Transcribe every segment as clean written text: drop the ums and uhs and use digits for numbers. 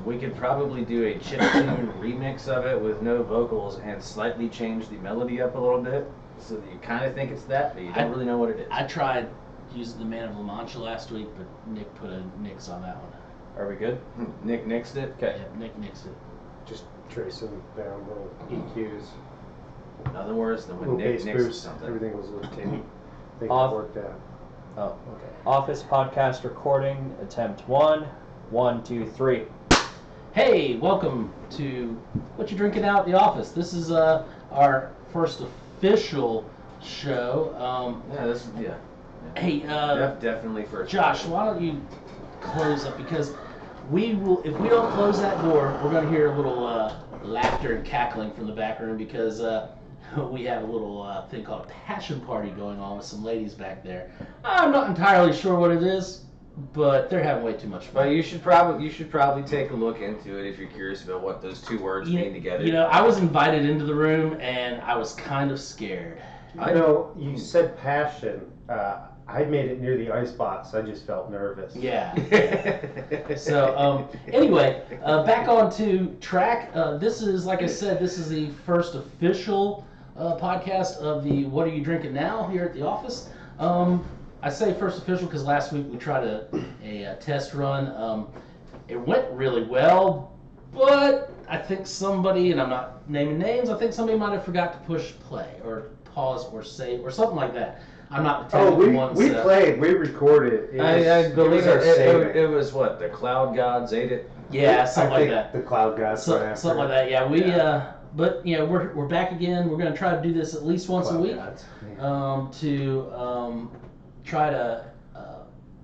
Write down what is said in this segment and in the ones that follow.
We could probably do a chiptune remix of it with no vocals and slightly change the melody up a little bit so that you kind of think it's that, but you don't really know what it is. I tried using the Man of La Mancha last week, but Nick put a nix on that one. Are we good? Nick nixed it? Okay. Yeah, Nick nixed it. Just tracing down little EQs. Nothing worse than when Little Nick bass nixes boost. something. Everything was a little tinny. I think Off. it worked out. Oh, Okay. Office podcast recording, attempt 1. 1, 2, 3. Hey, welcome to What You Drinking Out at the Office. This is our first official show. Hey, Definitely first. Josh, why don't you close up, because we will. If we don't close that door, we're going to hear a little laughter and cackling from the back room because we have a little thing called a passion party going on with some ladies back there. I'm not entirely sure what it is, but they're having way too much fun. But you should probably take a look into it if you're curious about what those two words mean together. You know, I was invited into the room and I was kind of scared. I know you said passion. I made it near the icebox. I just felt nervous. Yeah. So anyway, back on to track. This is, like I said, this is the first official podcast of the What Are You Drinking Now here at the office. I say first official because last week we tried a test run. It went really well, but I think somebody, and I'm not naming names, I think somebody might have forgot to push play or pause or save or something like that. I'm not the technical one. We played, we recorded. I believe it it was what, the Cloud Gods ate it? Yeah, something like that. The Cloud Gods. Something like that. Yeah, but you know, we're back again. We're going to try to do this at least once a week to try to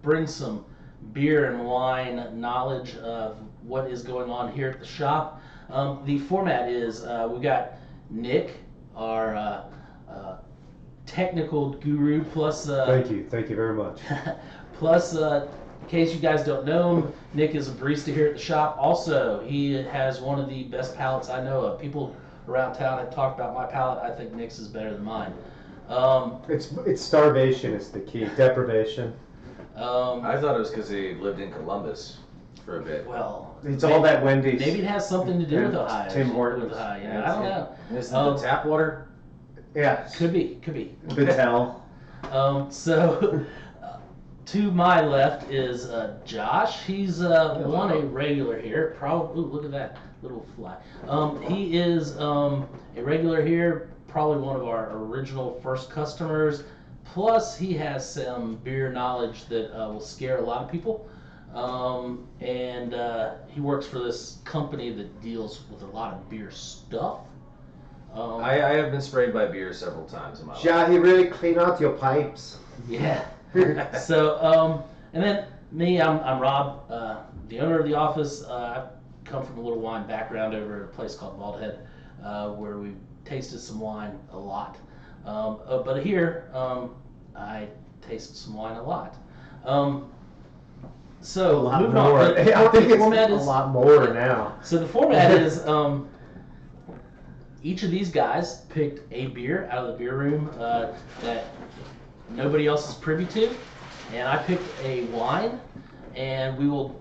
bring some beer and wine knowledge of what is going on here at the shop. The format is we got Nick, our technical guru, plus Thank you very much. plus in case you guys don't know him, Nick is a barista here at the shop. Also, he has one of the best palates I know of. People around town have talked about my palate. I think Nick's is better than mine. It's starvation is the key. Deprivation. I thought it was because he lived in Columbus for a bit. Well, It's all that Wendy's. maybe it has something to do with Ohio. Tim Hortons. With Ohio, yeah, I don't know. This is the tap water. Yeah. Could be. Battelle. So to my left is Josh. He's a regular here. Probably. Ooh, look at that little fly. He is a regular here. Probably one of our original first customers. Plus, he has some beer knowledge that will scare a lot of people. And he works for this company that deals with a lot of beer stuff. I have been sprayed by beer several times in my life. Yeah, he really cleaned out your pipes. Yeah. So, and then me, I'm Rob, the owner of the office. I've come from a little wine background over at a place called Bald Head, where we tasted some wine a lot. But here, I tasted some wine a lot. So, A lot moving more. on. I think it's format a is, lot more now. So the format is each of these guys picked a beer out of the beer room that nobody else is privy to, and I picked a wine, and we will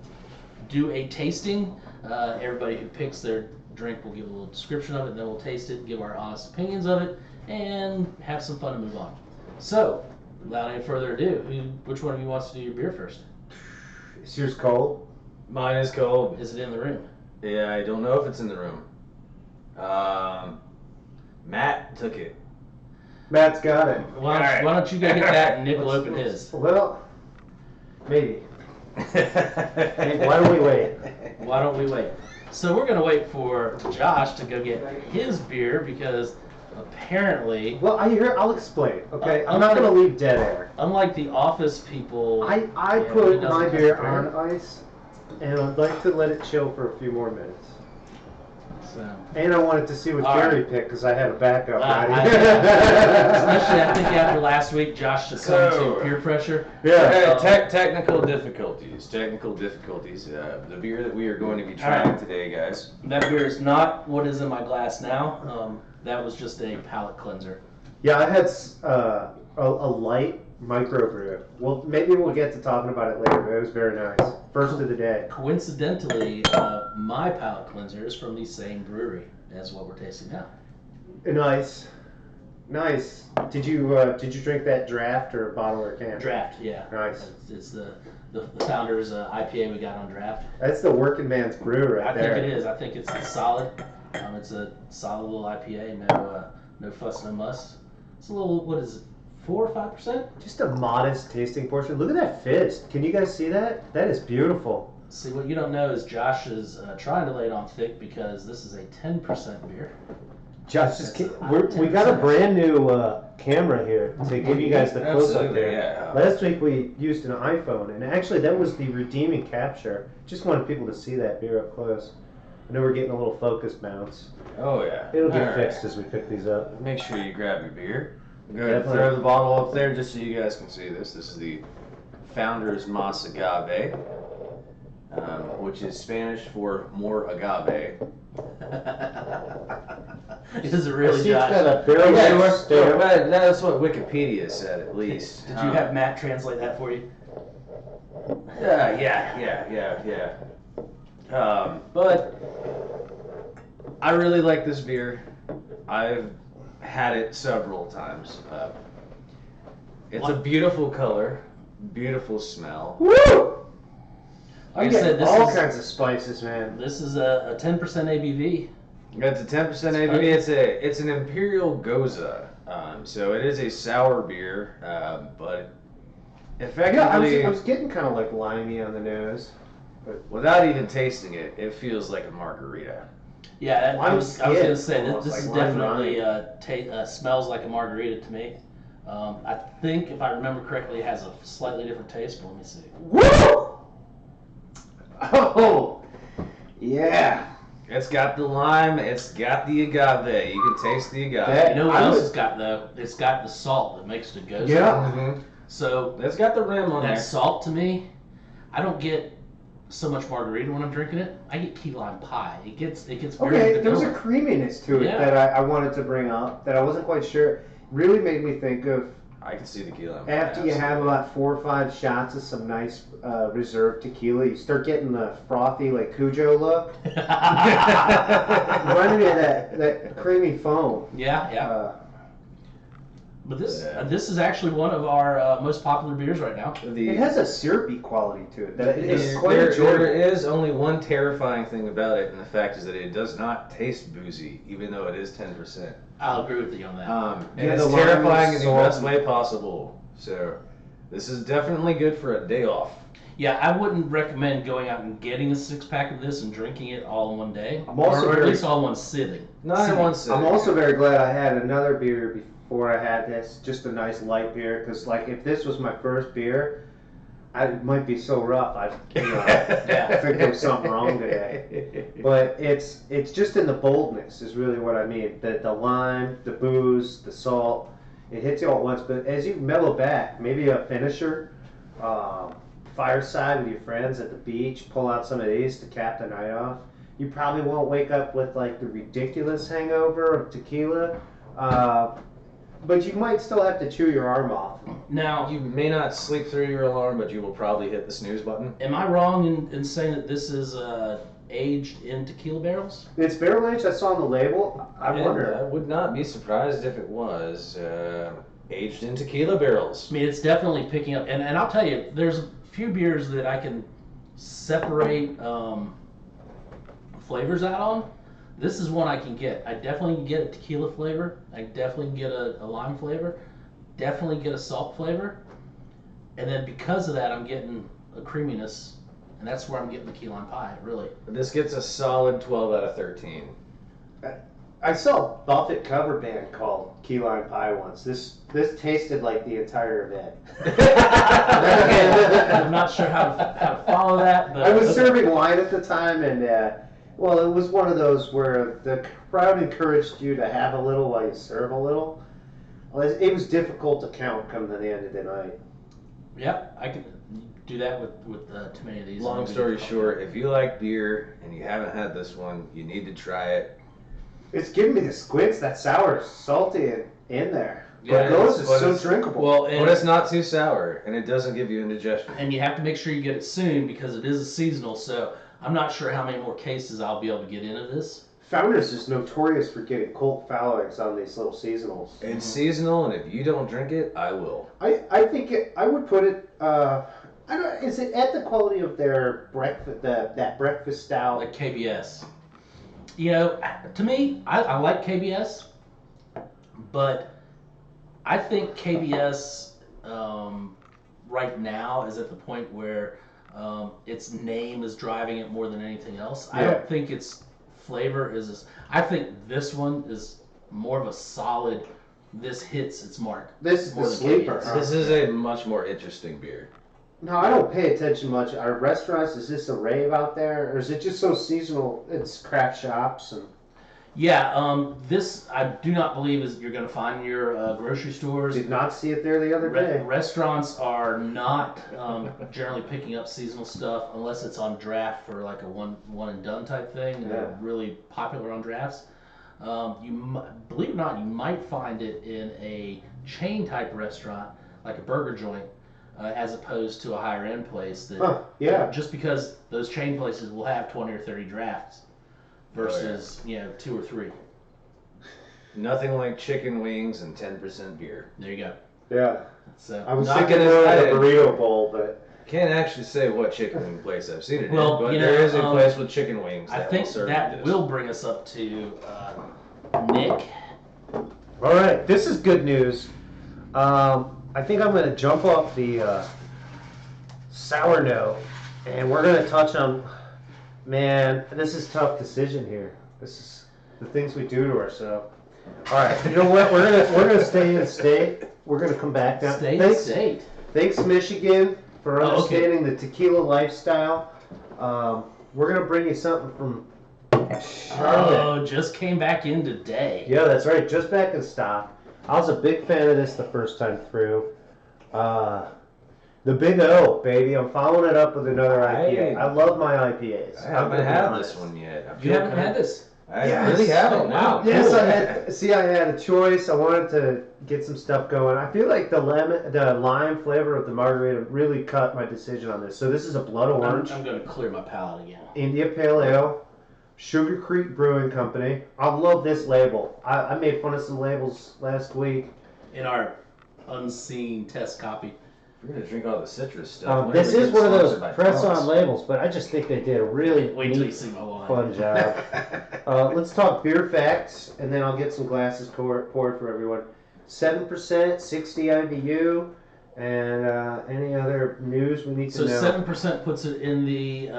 do a tasting. Everybody who picks their drink will give a little description of it, and then we'll taste it, give our honest opinions of it, and have some fun and move on. So, without any further ado, which one of you wants to do your beer first? Is yours cold? Mine is cold. Is it in the room? Yeah, I don't know if it's in the room. Matt took it. Matt's got it. Why don't you go get that and Nick will open his? Well, maybe. Hey, why don't we wait? Why don't we wait? So we're going to wait for Josh to go get his beer because apparently... Well, I'll explain, okay? I'm not going to leave dead air. Unlike the office people... I put my beer on ice, and I'd like to let it chill for a few more minutes. So. And I wanted to see what Gary picked because I had a backup ready. Especially, I think after last week, Josh succumbed to peer pressure. Yeah. Technical difficulties. The beer that we are going to be trying today, guys. That beer is not what is in my glass now. That was just a palate cleanser. Yeah, I had a light Microbrew. Well, maybe we'll get to talking about it later, but it was very nice. First of the day. Coincidentally, my palate cleanser is from the same brewery as what we're tasting now. Nice. Nice. Did you drink that draft or bottle or can? Draft, yeah. Nice. It's the founder's IPA we got on draft. That's the working man's brew right there. I think it is. I think it's solid. It's a solid little IPA. No fuss, no muss. It's a little, what is it, 4 or 5%? Just a modest tasting portion. Look at that fizz. Can you guys see that? That is beautiful. See, what you don't know is Josh is trying to lay it on thick because this is a 10% beer. Josh, we got a brand new camera here to give you guys the close up there. Yeah. Last week we used an iPhone, and actually that was the redeeming capture. Just wanted people to see that beer up close. I know we're getting a little focus bounce. Oh yeah. It'll get All fixed as we pick these up. Make sure you grab your beer. Go ahead and Definitely. throw the bottle up there just so you guys can see this. This is the Founder's Mas Agave, which is Spanish for more agave. This is really See, it's Josh. got a barrel stamp. That's what Wikipedia said, at least. Did you have Matt translate that for you? Yeah. But I really like this beer. I've had it several times. It's a beautiful color, beautiful smell. Woo! Like I I'm said, getting this all is kinds of spices, man. this is a 10% ABV. It's a 10% ABV. It's an Imperial Goza, so it is a sour beer, but effectively, Yeah, I was getting kind of like limey on the nose. without even tasting it, it feels like a margarita. Yeah, I was going to say almost this is like lime definitely smells like a margarita to me. I think if I remember correctly, it has a slightly different taste, but let me see. Woo! Oh, yeah. It's got the lime. It's got the agave. You can taste the agave. That- You know what I else would- it's got though? It's got the salt that makes it go. Yeah. Mhm. So It's got the rim on that there. salt to me, I don't get so much margarita when I'm drinking it. I get key lime pie. It gets very Okay, there was a vanilla. creaminess to it Yeah. that I wanted to bring up that I wasn't quite sure. Really made me think of I can see the key lime. after you have about 4 or 5 shots of some nice reserve tequila, you start getting the frothy like Cujo look. Running into that creamy foam. Yeah. But this is actually one of our most popular beers right now. It has a syrupy quality to it. That it's There, quite there enjoyable. is only one terrifying thing about it, and the fact is that it does not taste boozy, even though it is 10%. I'll agree with you on that. And Yeah, it's the lime terrifying in is the best salty. way possible. So, this is definitely good for a day off. Yeah, I wouldn't recommend going out and getting a 6-pack of this and drinking it all in one day. I'm also or at very- least all in one sitting. Not in one sitting. I'm also very glad I had another beer before I had this, just a nice light beer, because like if this was my first beer, I might be so rough. I think there was something wrong today. But it's just in the boldness is really what I mean. The lime, the booze, the salt, it hits you all at once. But as you mellow back, maybe a finisher, fireside with your friends at the beach, pull out some of these to cap the night off. You probably won't wake up with like the ridiculous hangover of tequila. But you might still have to chew your arm off. Now, You may not sleep through your alarm, but you will probably hit the snooze button. am I wrong in saying that this is aged in tequila barrels? It's barrel aged. I saw on the label. I And wonder. I would not be surprised if it was aged in tequila barrels. I mean, it's definitely picking up. And I'll tell you, there's a few beers that I can separate flavors out on. This is one I can get. I definitely can get a tequila flavor. I definitely can get a lime flavor. Definitely get a salt flavor. And then because of that, I'm getting a creaminess. And that's where I'm getting the key lime pie, really. This gets a solid 12 out of 13. I saw a Buffett cover band called Key Lime Pie once. This tasted like the entire event. I'm not sure how to follow that, but I was okay. serving wine at the time, and well, it was one of those where the crowd encouraged you to have a little while you serve a little. Well, it was difficult to count come to the end of the night. Yep, I can do that with too many of these. Long story short, if you like beer and you haven't had this one, you need to try it. It's giving me the squints. That sour, salty in there. Yeah, It goes. but It's so it's- drinkable. Well, But and, it's not too sour, and it doesn't give you indigestion. and you have to make sure you get it soon because it is a seasonal. So I'm not sure how many more cases I'll be able to get into this. Founders is notorious for getting cult followings on these little seasonals. It's seasonal, and if you don't drink it, I will. I think I would put it. I don't. Is it at the quality of their breakfast? That breakfast style. Like KBS. You know, to me, I like KBS, but I think KBS right now is at the point where its name is driving it more than anything else. I Yeah. don't think its flavor is. I think this one is more of a solid. This hits its mark. This is more the than sleeper. KBS. Huh? This is a much more interesting beer. No, I don't pay attention much. Are restaurants? Is this a rave out there, or is it just so seasonal? It's craft shops and. Yeah, this I do not believe is you're going to find in your grocery stores. Did not see it there the other day. Restaurants are not generally picking up seasonal stuff unless it's on draft for like a one and done type thing. And they're really popular on drafts. Believe it or not, you might find it in a chain type restaurant like a burger joint, as opposed to a higher end place. That Yeah. just because those chain places will have 20 or 30 drafts versus 2 or 3. Nothing like chicken wings and 10% beer. There you go. Yeah. So I was Not thinking gonna more like say a it. burrito bowl, but Can't actually say what chicken wing place I've seen it Well, in, but you there know, is a place with chicken wings. I That think will serve that this. will bring us up to Nick. all right. This is good news. I think I'm going to jump off the sour note, and we're going to touch on. Man, this is a tough decision here. This is the things we do to ourselves. All right, you know what? We're gonna stay in state. We're gonna come back down. State Thanks, state. thanks Michigan for Oh, okay. understanding the tequila lifestyle. We're gonna bring you something from Charlotte. Oh, just came back in today. Yeah, that's right. Just back in stock. I was a big fan of this the first time through. The Big O, baby. I'm following it up with another IPA. I love my IPAs. I I'm haven't gonna be had honest. this one yet. I You feel haven't kinda- had this? I Yes. really haven't. Oh, wow. Wow. Yes, Cool. I had. See, I had a choice. I wanted to get some stuff going. I feel like the lime flavor of the margarita really cut my decision on this. So this is a blood orange, I'm going to clear my palate again. India Pale Ale, Sugar Creek Brewing Company. I love this label. I made fun of some labels last week. In our unseen test copy. We're gonna drink all the citrus stuff. When This we is get one of those sponsored by press-on Fox. labels, but I just think they did a really Wait till you neat, see my wine. fun job. Let's talk beer facts, and then I'll get some glasses poured for everyone. 7%, 60 IBU, and any other news we need So to know. 7% puts it in the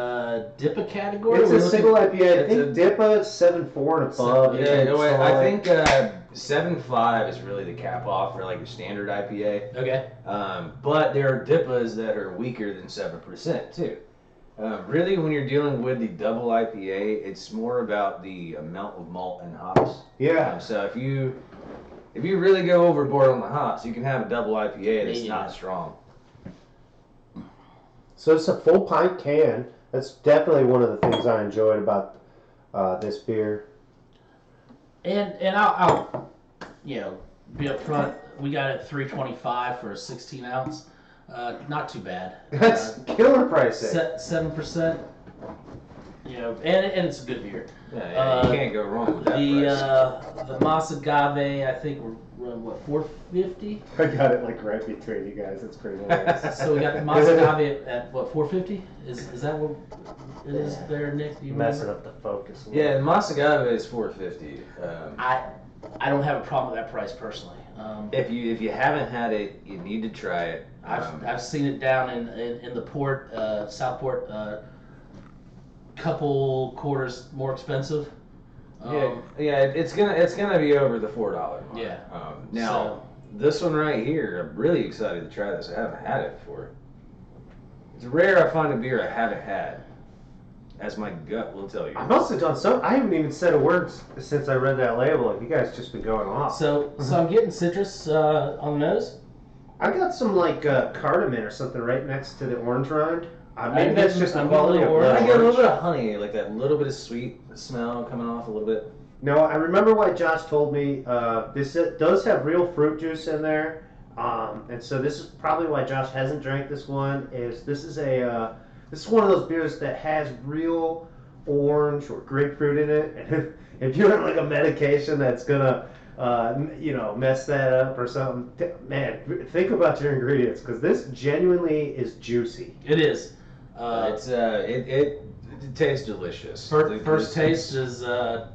DIPA category? It's We're a looking- single IPA. I it's think DIPA is 7.4 and above. Yeah, no, wait, I Solid. think 7.5 is really the cap off for like your standard IPA. Okay. But there are DIPAs that are weaker than 7% too. Really, when you're dealing with the double IPA, it's more about the amount of malt and hops. Yeah. So if you really go overboard on the hops, you can have a double IPA that's Yeah. not strong. So it's a full pint can. That's definitely one of the things I enjoyed about this beer. And I'll be up front. We got it $3.25 for a 16 ounce. Not too bad. That's killer pricing. 7%. And it's a good beer. Yeah, you can't go wrong with that price. The Mas Agave, I think we're running what, $4.50. I got it like right between you guys. It's pretty hilarious. So we got the Mas Agave at what, $4.50? Is that what it is there, Nick? Do you Messing remember? up the focus. Yeah, Mas Agave is $4.50. I don't have a problem with that price personally. If you haven't had it, you need to try it. I've seen it down in the port, Southport, couple quarters more expensive. It's gonna be over the $4 mark. Yeah. Now this one right here, I'm really excited to try this. I haven't had it before. It's rare I find a beer I haven't had, as my gut will tell you. I must have done some. I haven't even said a word since I read that label. Like, you guys just been going off. So I'm getting citrus on the nose. I got some like cardamom or something right next to the orange rind. I'm Maybe that's getting- just the I'm quality getting of a little I blood get a little orange. bit of honey, like that little bit of sweet smell coming off a little bit. No, I remember what Josh told me. This does have real fruit juice in there, and so this is probably why Josh hasn't drank this one. This is one of those beers that has real orange or grapefruit in it, and if you're on like a medication that's gonna mess that up or something, man, think about your ingredients because this genuinely is juicy. It is. It tastes delicious. First taste is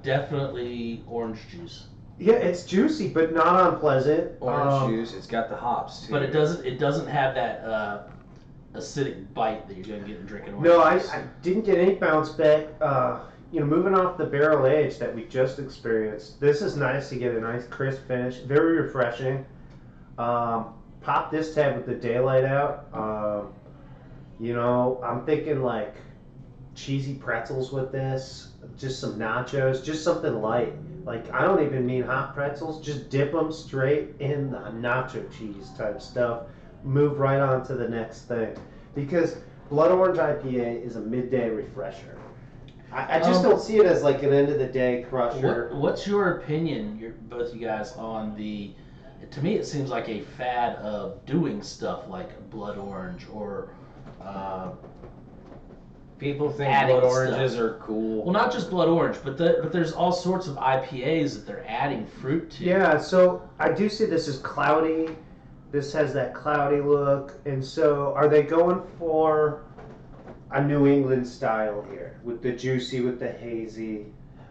definitely orange juice. Yeah, it's juicy, but not unpleasant. Orange juice. It's got the hops too. But it doesn't have that acidic bite that you're going to get in drinking orange No, juice. I didn't get any bounce back. Moving off the barrel age that we just experienced, this is nice to get a nice crisp finish. Very refreshing. Pop this tab with the daylight out. I'm thinking like cheesy pretzels with this, just some nachos, just something light. Like, I don't even mean hot pretzels, just dip them straight in the nacho cheese type stuff. Move right on to the next thing. Because Blood Orange IPA is a midday refresher. I just don't see it as like an end of the day crusher. What's your opinion, both you guys, on the? To me, it seems like a fad of doing stuff like Blood Orange or. People think adding blood oranges stuff. are cool. Well, not just Blood Orange, but there's all sorts of IPAs that they're adding fruit to. Yeah, so I do see this is cloudy. This has that cloudy look. And so are they going for a New England style here with the juicy, with the hazy?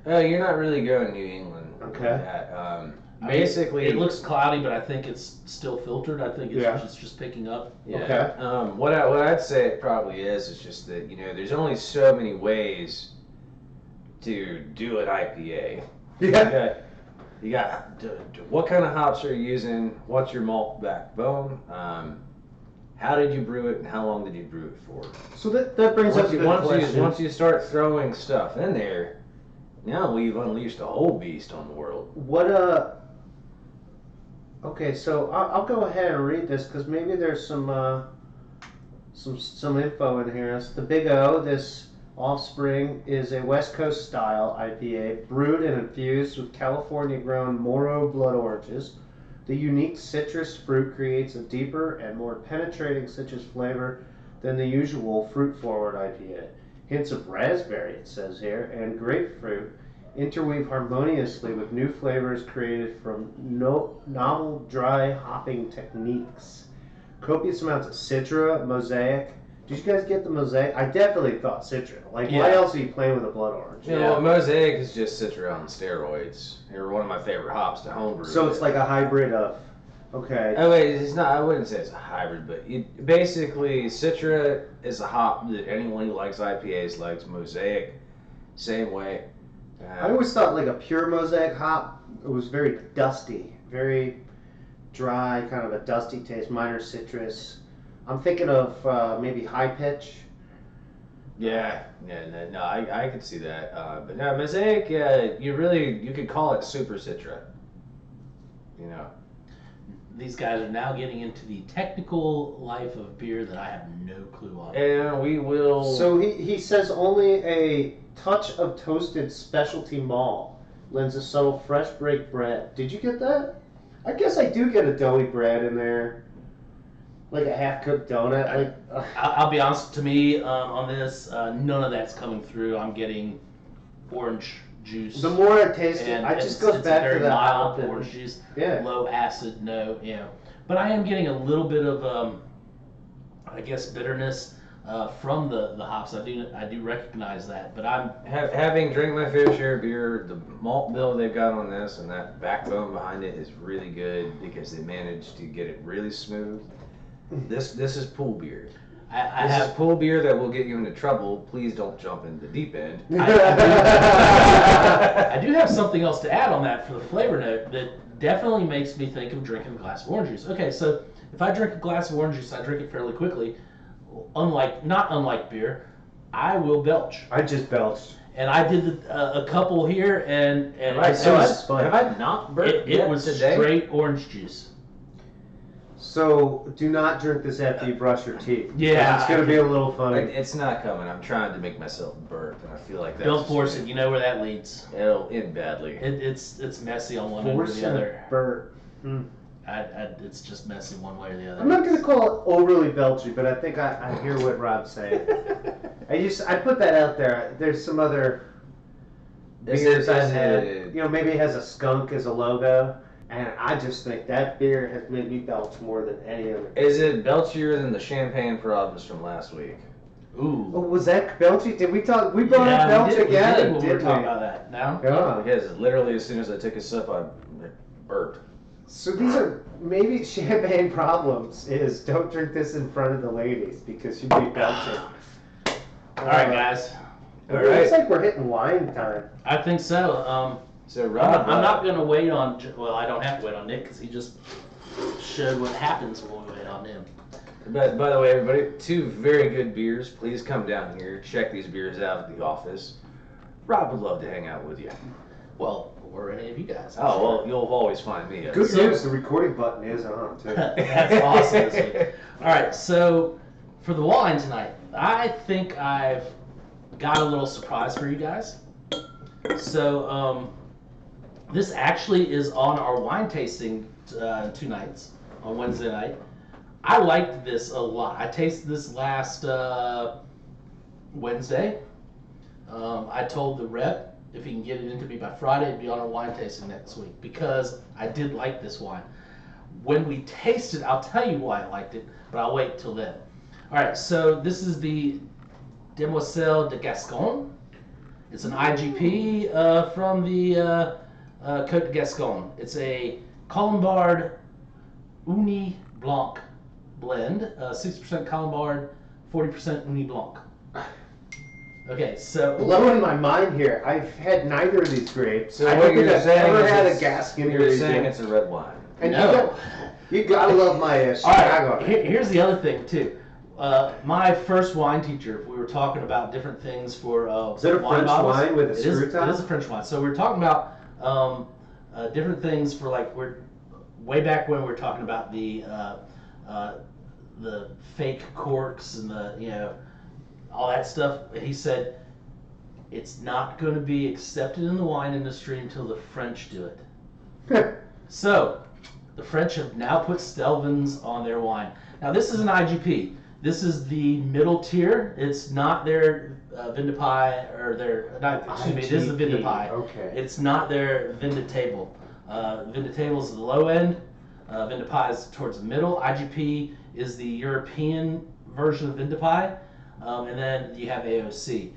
You're not really going New England. Okay. With that. Basically, it looks cloudy, but I think it's still filtered. I think it's just picking up. Yeah. Okay. What I'd say it probably is just that there's only so many ways to do an IPA. Yeah. You got what kind of hops are you using? What's your malt backbone? How did you brew it, and how long did you brew it for? So that brings up a good question. Once you start throwing stuff in there, now we've unleashed a whole beast on the world. Okay, so I'll go ahead and read this because maybe there's some info in here. It's the Big O. This Offspring is a West Coast style IPA brewed and infused with California-grown Moro blood oranges. The unique citrus fruit creates a deeper and more penetrating citrus flavor than the usual fruit-forward IPA. Hints of raspberry, it says here, and grapefruit interweave harmoniously with new flavors created from novel dry hopping techniques. Copious amounts of Citra, Mosaic. Did you guys get the Mosaic? I definitely thought Citra. Like, why else are you playing with a blood orange? Mosaic is just Citra on steroids. They're one of my favorite hops to homebrew. So it's like a hybrid of. Okay. Oh wait, it's not. I wouldn't say it's a hybrid, but basically Citra is a hop that anyone who likes IPAs likes. Mosaic, same way. I always thought like a pure Mosaic hop, it was very dusty, very dry, kind of a dusty taste, minor citrus. I'm thinking of maybe High Pitch. Yeah, no, I could see that. But no, Mosaic, you could call it Super Citra. These guys are now getting into the technical life of beer that I have no clue on. And we will. So he says only a touch of toasted specialty malt lends a subtle fresh break bread. Did you get that? I guess I do get a doughy bread in there, like a half-cooked donut. I'll be honest. To me, on this, none of that's coming through. I'm getting orange juice. The more I taste it, and it just goes back very to that mild hop orange juice. Yeah. Low acid, but I am getting a little bit of, I guess, bitterness from the hops. I do recognize that, but I'm having drank my fair share of beer. The malt bill they've got on this and that backbone behind it is really good because they managed to get it really smooth. This is pool beer. I This have is pool beer that will get you into trouble. Please don't jump in the deep end. I do have something else to add on that for the flavor note that definitely makes me think of drinking a glass of orange juice. Okay, so if I drink a glass of orange juice, I drink it fairly quickly. Not unlike beer, I will belch. I just belched. And I did a couple here, and Have I not burnt it was today? straight orange juice. So do not drink this after you brush your teeth. Yeah, It's going to be a little funny. It's not coming. I'm trying to make myself burp, and I feel like that's Don't force it. You know where that leads. It'll end badly. It's messy on one end or Force the other. a burp. It's just messy one way or the other. I'm not going to call it overly belchy, but I think I hear what Rob's saying. I put that out there. There's some other beers I've had. Maybe it has a skunk as a logo. And I just think that beer has made me belch more than any other. Is it belchier than the Champagne Providence from last week? Ooh. Oh, was that belchy? Did we talk? We brought up belch we again. did when we were talking about that. No? Yeah. Because literally as soon as I took a sip, I burped. So these are maybe champagne problems. Is don't drink this in front of the ladies because you'd be belching. All right, guys. All It right. looks like we're hitting wine time. I think so. So Rob, I'm not going to wait on. Well, I don't have to wait on Nick because he just showed what happens when we wait on him. But by the way, everybody, 2 very good beers. Please come down here, check these beers out at the office. Rob would love to hang out with you. Well, or any of you guys. Oh well, you'll always find me. Good news, the recording button is on too. That's awesome. This week. All right, so for the wine tonight, I think I've got a little surprise for you guys. So this actually is on our wine tasting 2 nights on Wednesday night. I liked this a lot. I tasted this last Wednesday. I told the rep if he can get it into me by Friday, it'd be on our wine tasting next week because I did like this wine. When we taste it, I'll tell you why I liked it, but I'll wait till then. All right, so this is the Demoiselle de Gascon. It's an IGP from the Côte de Gascon. It's a Colombard Uni Blanc blend, 60% Colombard, 40% Uni Blanc. Okay, so Blowing my mind here. I've had neither of these grapes. So I what don't think you're I've saying ever is had a it's- Gascon You're region. saying it's a red wine. And no. you gotta love my All Chicago. right, here's the other thing too. My first wine teacher, we were talking about different things for Is it a wine French bottles. wine with a It is- screw top? It is a French wine. So we were talking about different things for we're way back when we were talking about the fake corks and the all that stuff. And he said it's not going to be accepted in the wine industry until the French do it. So, the French have now put Stelvins on their wine. Now, this is an IGP. This is the middle tier. It's not their Vindipie or their, not, excuse me, it is the Vindipie. Okay. It's not their Vinditable. Vinditable is the low end. Vindipie is towards the middle. IGP is the European version of Vindipie. And then you have AOC.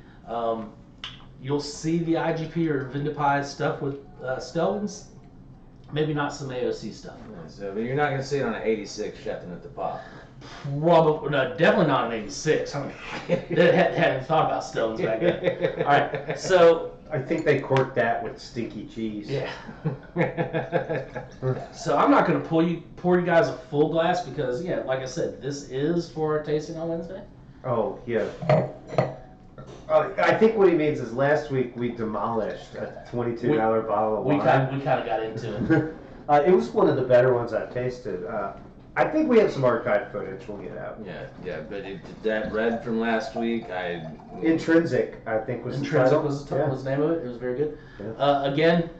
You'll see the IGP or Vindipie stuff with Stelvins. Maybe not some AOC stuff. So, but you're not going to see it on an 86 Shepton at the pop. Probably, no, definitely not an 86. I mean, they hadn't thought about Stelvins back then. All right, so I think they corked that with stinky cheese. yeah. So I'm not going to pour you guys a full glass because, yeah, like I said, this is for our tasting on Wednesday. Oh, yeah. I think what he means is last week we demolished a $22 bottle of We wine. kind of got into it. It was one of the better ones I've tasted. I think we have some archive footage we'll get out. Yeah, but that red from last week, Intrinsic, I think, was Intrinsic the title. was the name of it. It was very good. Yeah. Again,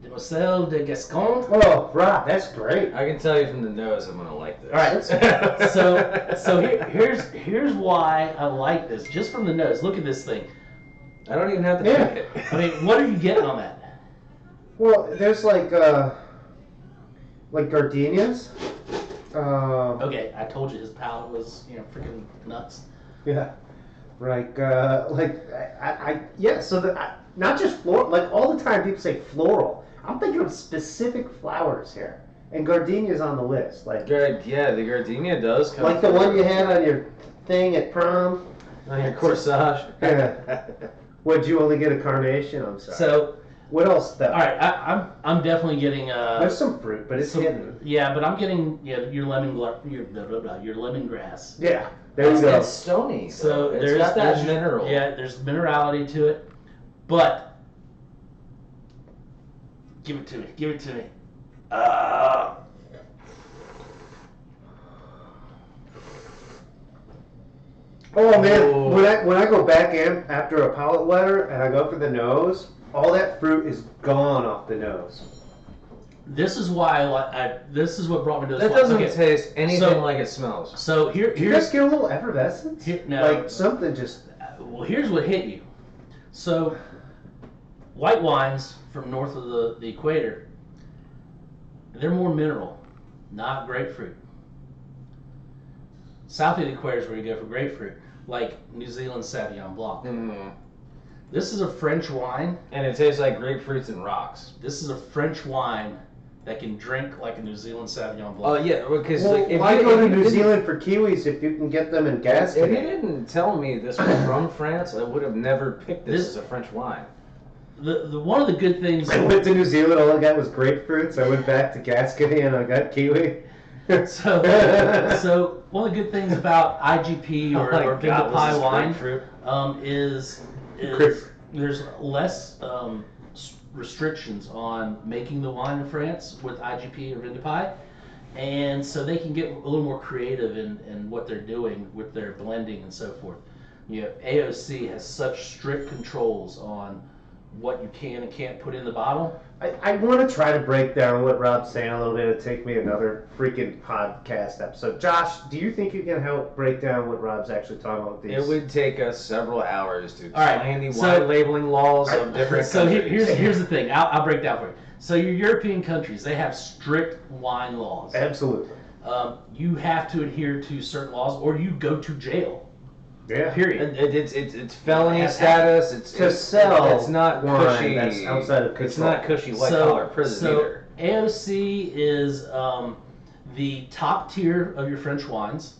Demoiselle de Gascon. Oh, Rob, that's great. I can tell you from the nose I'm gonna like this. All right, so here's why I like this. Just from the nose, look at this thing. I don't even have to Yeah. drink it. I mean, what are you getting on that? Well, there's like gardenias. Okay, I told you his palate was freaking nuts. Yeah. So not just floral, like all the time people say floral. I'm thinking of specific flowers here. And gardenia's on the list. Yeah, the gardenia does come. Like the one you had on your thing at prom. on your corsage. Yeah. Would you only get a carnation? I'm sorry. So, What else though? all right, I'm definitely getting There's some fruit, but it's hidden. Yeah, but I'm getting your your lemongrass. Yeah. There you go. It's stony. So It's there's got that there's- mineral. Yeah, there's minerality to it, but give it to me. Oh man, Oh. when I go back in after a palate wetter and I go for the nose, all that fruit is gone off the nose. This is why this is what brought me to this. That doesn't Okay, taste anything so- like it smells. So Do you here's guys get a little effervescence? No. Like something just. well, here's what hit you. So white wines from north of the equator, they're more mineral, not grapefruit. South of the equator is where you go for grapefruit, like New Zealand Sauvignon Blanc. Mm. This is a French wine. And it tastes like grapefruits and rocks. This is a French wine that can drink like a New Zealand Sauvignon Oh Blanc. yeah, because Well, like, if why you, go if to you New didn't- Zealand for kiwis if you can get them in If you Gascony? didn't tell me this was from France, I would have never picked this as a French wine. The one of the good things. I went to New Zealand, all I got was grapefruits. I went back to Gascony and I got kiwi. So one of the good things about IGP or, Oh my or God, Vindaloo this Pie is wine grapefruit. is Grapefruit. there's less restrictions on making the wine in France with IGP or Vindaloo Pie, and so they can get a little more creative in what they're doing with their blending and so forth. You know, AOC has such strict controls on what you can and can't put in the bottle. I want to try to break down what Rob's saying a little bit. It'll take me another freaking podcast episode. Josh, do you think you can help break down what Rob's actually talking about with these? It would take us several hours to All right, explain the so- wine labeling laws of different So countries. here's the thing. I'll break down for you. So your European countries, they have strict wine laws. Absolutely. You have to adhere to certain laws, or you go to jail. Yeah. Period. It's felony Has status. It's To sell It's not wine cushy. that's outside of It's control. not cushy white collar prison either. AOC is the top tier of your French wines.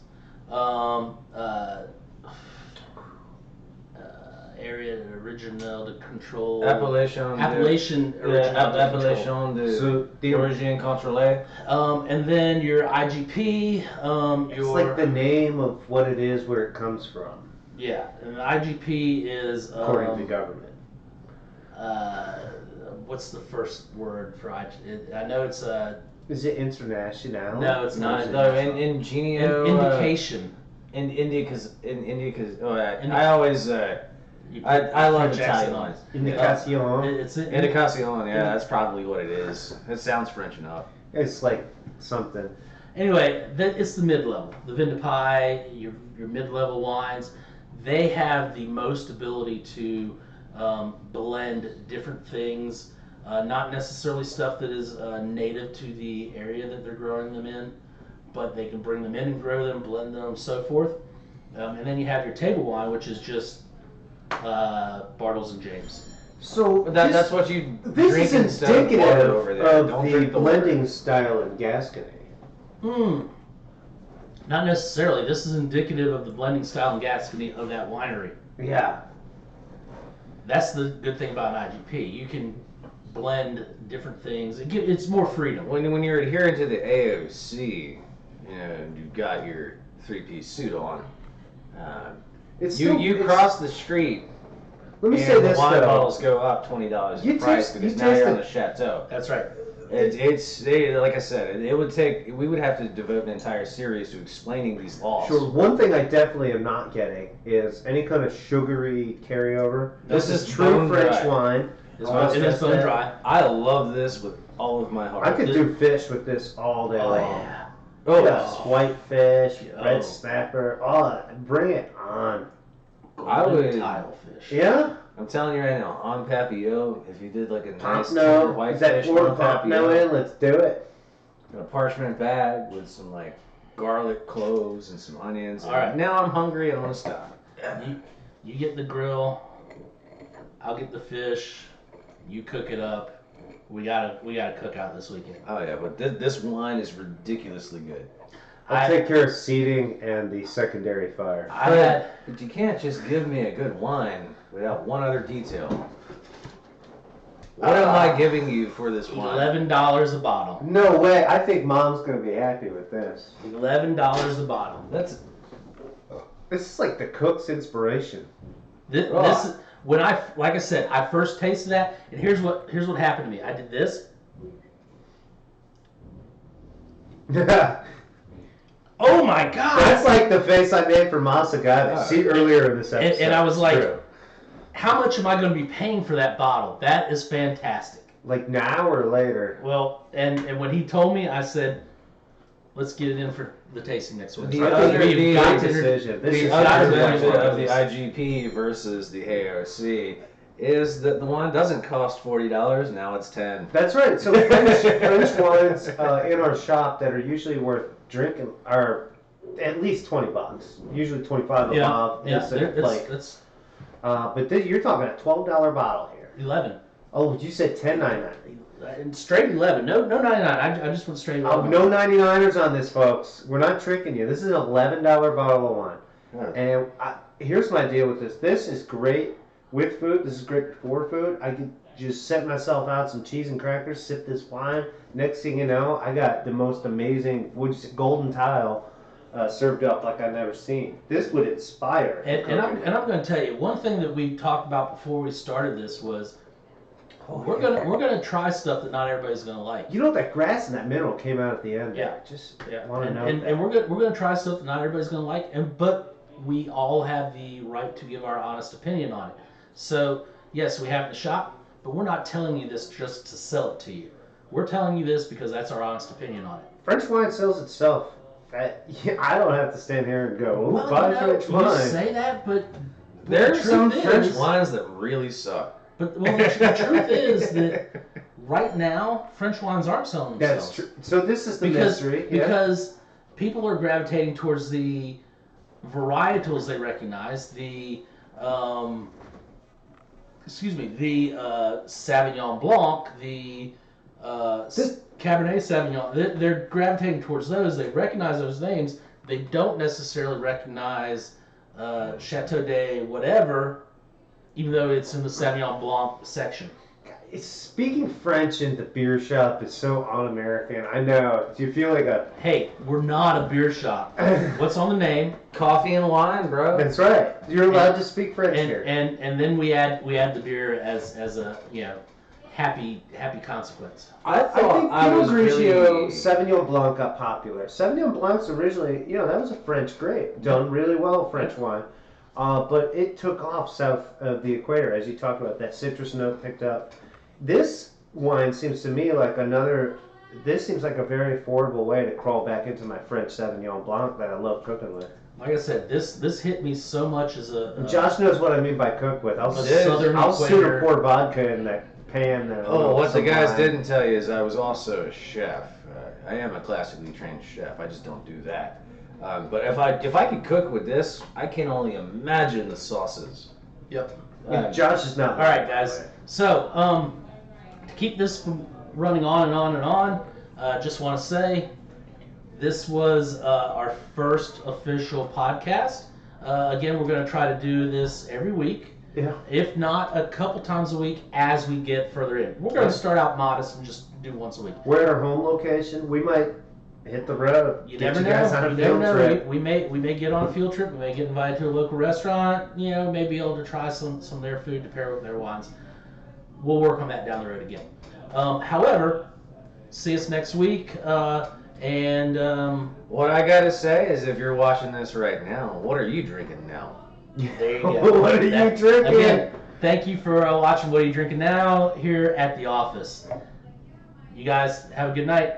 Area original de control. Appellation. Appellation original de control. Appellation de So the origine contrôlée. And then your IGP. It's Your like the name of what it is, where it comes from, yeah, and the IGP is according to government. what's the first word for IGP? I know it's Is it international? no, it's not. No, Ingenio. Indication. In India, because Indi- I always You I love French accent Italian on wines. it. Indicacion. It's Indicacion, yeah, that's probably what it is. It sounds French enough. It's like something. Anyway, it's the mid-level. The Vindaloo Pie, your mid-level wines, they have the most ability to blend different things, not necessarily stuff that is native to the area that they're growing them in, but they can bring them in and grow them, blend them, so forth. And then you have your table wine, which is just Bartles and James. So That's what you this drink is instead of water indicative over there. of Don't the drink the water. blending style in Gascony. Not necessarily. This is indicative of the blending style and Gascony of that winery. Yeah. That's the good thing about an IGP. You can blend different things. It's more freedom. When you're adhering to the AOC, you've got your three-piece suit on. It's You still, cross the street. Let me and say this the wine though. bottles go up $20 You in price taste- because you now you're taste on it- the chateau. That's right. Like I said, it would take. We would have to devote an entire series to explaining these laws. Sure. One thing I definitely am not getting is any kind of sugary carryover. This This is is true bone French dry. wine. It's I'll bone, it is stress bone that. dry. I love this with all of my heart. I could do fish with this all day Oh, long. yeah. Oh, Yes, white fish, Oh. red snapper. Oh, bring it on. I Golden would- tile fish. Yeah. I'm telling you right now, on Papillon, if you did like a nice tender Pompano. white Is that fish pour on Pompano Papillon, in? Let's do it. in a parchment bag with some like garlic cloves and some onions. All right. Now I'm hungry and I want to stop. You get the grill. I'll get the fish. You cook it up. We gotta cook out this weekend. Oh yeah, but this wine is ridiculously good. I'll take care of seating and the secondary fire. I had But you can't just give me a good wine without one other detail. What am I giving you for this wine? $11 a bottle. No way. I think Mom's gonna be happy with this. $11 a bottle. That's This is like the cook's inspiration. This is when like I said, I first tasted that, and here's what happened to me. I did this. Oh my God! That's like the face I made for Masagata. See earlier in this episode. And I was like, True. how much am I going to be paying for that bottle? That is fantastic. Like now or later? Well, and when he told me, I said, let's get it in for the tasting next week. The So other we've got to- decision. This The is other not benefit one of the IGP versus the AOC is that the wine doesn't cost $40, now it's 10. That's right. So French wines in our shop that are usually worth drinking are at least $20. Usually 25 above. Yeah, It's like, it's but you're talking a $12 bottle here. 11. Oh, you said $10.99. And straight 11. No 99. I just went straight 11. No 99ers on this, folks. We're not tricking you. This is an $11 bottle of wine. Yeah. And here's my deal with this. This is great with food. This is great before food. I could just set myself out some cheese and crackers, sip this wine. Next thing you know, I got the most amazing golden tile served up like I've never seen. This would inspire. And I'm going to tell you, one thing that we talked about before we started this was we're gonna try stuff that not everybody's gonna like. You know, that grass and that mineral came out at the end. Yeah. Just Yeah, want to know and that. we're gonna try stuff that not everybody's gonna like, but we all have the right to give our honest opinion on it. So yes, we have it in the shop, but we're not telling you this just to sell it to you. We're telling you this because that's our honest opinion on it. French wine sells itself. I don't have to stand here and go, Well, buy you know, French you wine. say that, but There the are some truth French is- wines that really suck. But well, the truth is that right now French wines aren't selling themselves. That's true. So this is the mystery. Yeah. Because people are gravitating towards the varietals they recognize, the Sauvignon Blanc, the Cabernet Sauvignon. They're gravitating towards those. They recognize those names. They don't necessarily recognize Chateau de whatever, even though it's in the Sauvignon Blanc section. Speaking French in the beer shop is so un-American. I know. Do you feel like a... Hey, we're not a beer shop. What's on the name? Coffee and wine, bro. That's right. You're allowed to speak French here. And then we add the beer as a happy consequence. I I thought think I Pinot was Grigio really... Sauvignon Blanc got popular. Sauvignon Blanc's originally, that was a French grape. Done really well, French wine. But it took off south of the equator, as you talked about. That citrus note picked up. This wine seems to me like this seems like a very affordable way to crawl back into my French Sauvignon Blanc that I love cooking with. Like I said, this hit me so much as a Josh knows what I mean by cook with. I'll Southern shoot equator. a pour vodka in that pan. what the some guys wine. didn't tell you is I was also a chef. I am a classically trained chef. I just don't do that. But if I could cook with this, I can only imagine the sauces. Yep. Josh is not. All right, guys. So to keep this from running on and on and on, just want to say this was our first official podcast. Again, we're going to try to do this every week. Yeah. If not, a couple times a week as we get further in. We're going to start out modest and just do once a week. We're at our home location. We might hit the road. You Get never guys know. on a You field never know. trip. We may get on a field trip. We may get invited to a local restaurant. May be able to try some of their food to pair with their wines. We'll work on that down the road again. However, see us next week. What I gotta say is, if you're watching this right now, what are you drinking now? There you go. What are you drinking? Again, thank you for watching What Are You Drinking Now here at the office. You guys have a good night.